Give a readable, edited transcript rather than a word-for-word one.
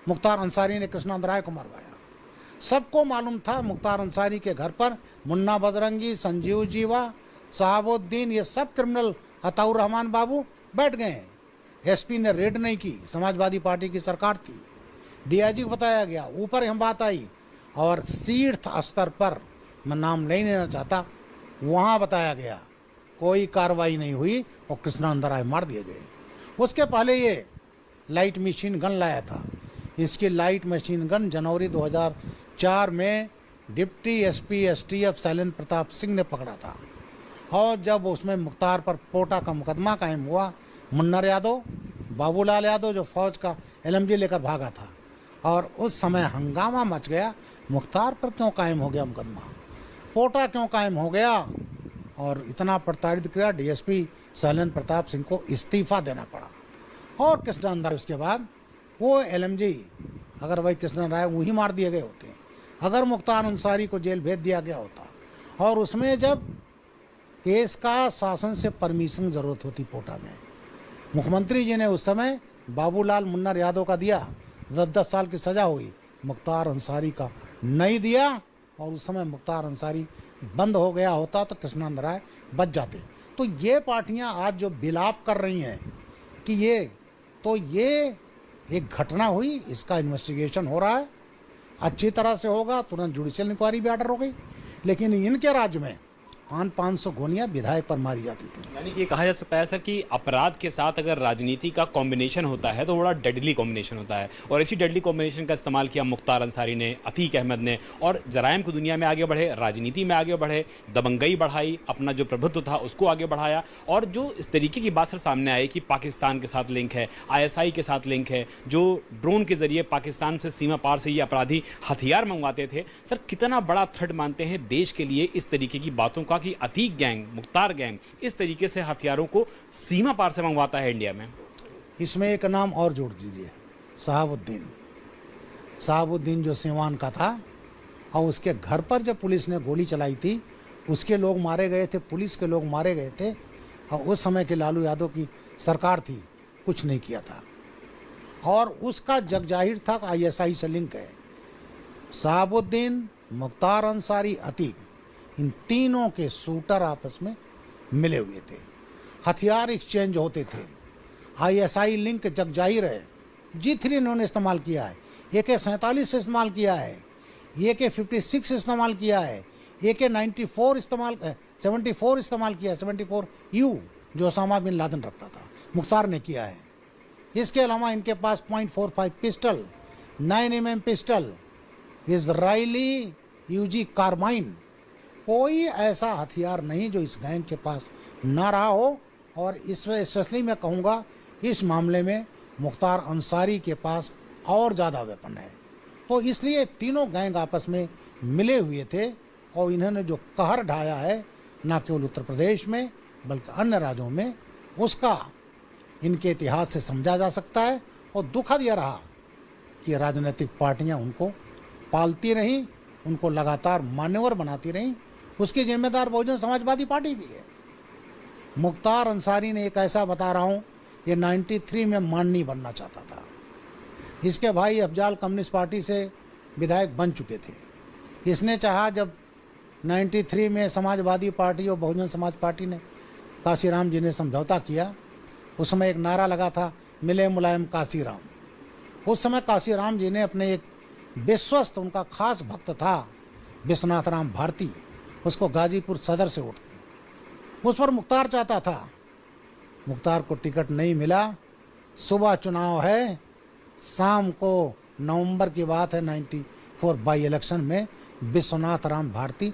मुख्तार अंसारी ने कृष्णानंद राय को मरवाया। सबको मालूम था मुख्तार अंसारी के घर पर मुन्ना बजरंगी, संजीव जीवा, शहाबुद्दीन, ये सब क्रिमिनल, अताउर रहमान बाबू बैठ गए हैं। एसपी ने रेड नहीं की, समाजवादी पार्टी की सरकार थी। डीआईजी को बताया गया, ऊपर हम बात आई, और शीर्ष स्तर पर, मैं नाम नहीं लेना चाहता, वहाँ बताया गया कोई कार्रवाई नहीं हुई और कृष्णानंद राय मार दिए गए। उसके पहले ये लाइट मशीन गन लाया था। इसकी लाइट मशीन गन जनवरी 2004 में deputy SP STF Shailendra Pratap Singh ने पकड़ा था। और जब उसमें मुख्तार पर पोटा का मुकदमा कायम हुआ, मुन्नर यादव, बाबूलाल यादव जो फौज का एलएमजी लेकर भागा था, और उस समय हंगामा मच गया, मुख्तार पर क्यों कायम हो गया मुकदमा, पोटा क्यों कायम हो गया, और इतना प्रताड़ित किया डीएसपी शैलेंद्र प्रताप सिंह को इस्तीफा देना पड़ा। और कृष्णानंद राय उसके बाद वो एलएमजी, अगर वही कृष्णानंद राय वही मार दिए गए होते, अगर मुख्तार अंसारी को जेल भेज दिया गया होता, और उसमें जब केस का शासन से परमिशन जरूरत होती पोटा में, मुख्यमंत्री जी ने उस समय बाबूलाल मुन्नर यादव का दिया, 10 साल की सजा हुई, मुख्तार अंसारी का नहीं दिया, और उस समय मुख्तार अंसारी बंद हो गया होता तो कृष्णानंद राय बच जाते। तो ये पार्टियां आज जो विलाप कर रही हैं कि ये एक घटना हुई, इसका इन्वेस्टिगेशन हो रहा है, अच्छी तरह से होगा, तुरंत जुडिशियल इंक्वायरी भी ऑर्डर हो गई, लेकिन इनके राज्य में 500 गोलियां विधायक पर मारी जाती थी। यानी कि कहा जा सकता है सर कि अपराध के साथ अगर राजनीति का कॉम्बिनेशन होता है तो बड़ा डेडली कॉम्बिनेशन होता है, और इसी डेडली कॉम्बिनेशन का इस्तेमाल किया मुख्तार अंसारी ने, अतीक अहमद ने, और जराइम की दुनिया में आगे बढ़े, राजनीति में आगे बढ़े, दबंगई बढ़ाई, अपना जो प्रभुत्व था उसको आगे बढ़ाया। और जो इस तरीके की बात सर सामने आई कि पाकिस्तान के साथ लिंक है, ISI के साथ लिंक है, जो ड्रोन के जरिए पाकिस्तान से सीमा पार से ये अपराधी हथियार मंगवाते थे, सर कितना बड़ा थ्रेट मानते हैं देश के लिए इस तरीके की बातों का कि अतीक गैंग, मुख्तार गैंग इस तरीके से हथियारों को सीमा पार से मंगवाता है इंडिया में? इसमें एक नाम और जोड़ दीजिए, शहाबुद्दीन जो सीवान का था, और उसके घर पर जब पुलिस ने गोली चलाई थी, उसके लोग मारे गए थे, पुलिस के लोग मारे गए थे, और उस समय के लालू यादव की सरकार थी, कुछ नहीं किया था। और उसका जगजाहिर था ISI से लिंक है। शहाबुद्दीन, मुख्तार अंसारी, अतीक, इन तीनों के शूटर आपस में मिले हुए थे, हथियार एक्सचेंज होते थे, ISI लिंक जगजाहिर है। G3 इन्होंने इस्तेमाल किया है, AK-47 इस्तेमाल किया है, AK-56 इस्तेमाल किया है, AK-94 74 इस्तेमाल किया है, 74U जो ओसामा बिन लादेन रखता था, मुख्तार ने किया है। इसके अलावा इनके पास .45 pistol, 9mm pistol, Israeli UG carbine, कोई ऐसा हथियार नहीं जो इस गैंग के पास ना रहा हो। और स्पेशली मैं कहूँगा इस मामले में मुख्तार अंसारी के पास और ज़्यादा वेपन है। तो इसलिए तीनों गैंग आपस में मिले हुए थे, और इन्होंने जो कहर ढाया है न केवल उत्तर प्रदेश में बल्कि अन्य राज्यों में, उसका इनके इतिहास से समझा जा सकता है। और दुखद यह रहा कि राजनीतिक पार्टियां उनको पालती रहीं, उनको लगातार मान्यवर बनाती रहीं। उसकी जिम्मेदार बहुजन समाजवादी पार्टी भी है। मुख्तार अंसारी ने एक ऐसा, बता रहा हूँ, ये 93 में माननी बनना चाहता था। इसके भाई अफजाल कम्युनिस्ट पार्टी से विधायक बन चुके थे। इसने चाहा, जब 93 में समाजवादी पार्टी और बहुजन समाज पार्टी ने काशीराम जी ने समझौता किया, उस समय एक नारा लगा था, मिले मुलायम काशीराम। उस समय काशीराम जी ने अपने एक विश्वस्त, उनका खास भक्त था विश्वनाथ राम भारती, उसको गाजीपुर सदर से उठ, उस पर मुख्तार चाहता था। मुख्तार को टिकट नहीं मिला। सुबह चुनाव है, शाम को नवंबर की बात है 94 बाई इलेक्शन में विश्वनाथ राम भारती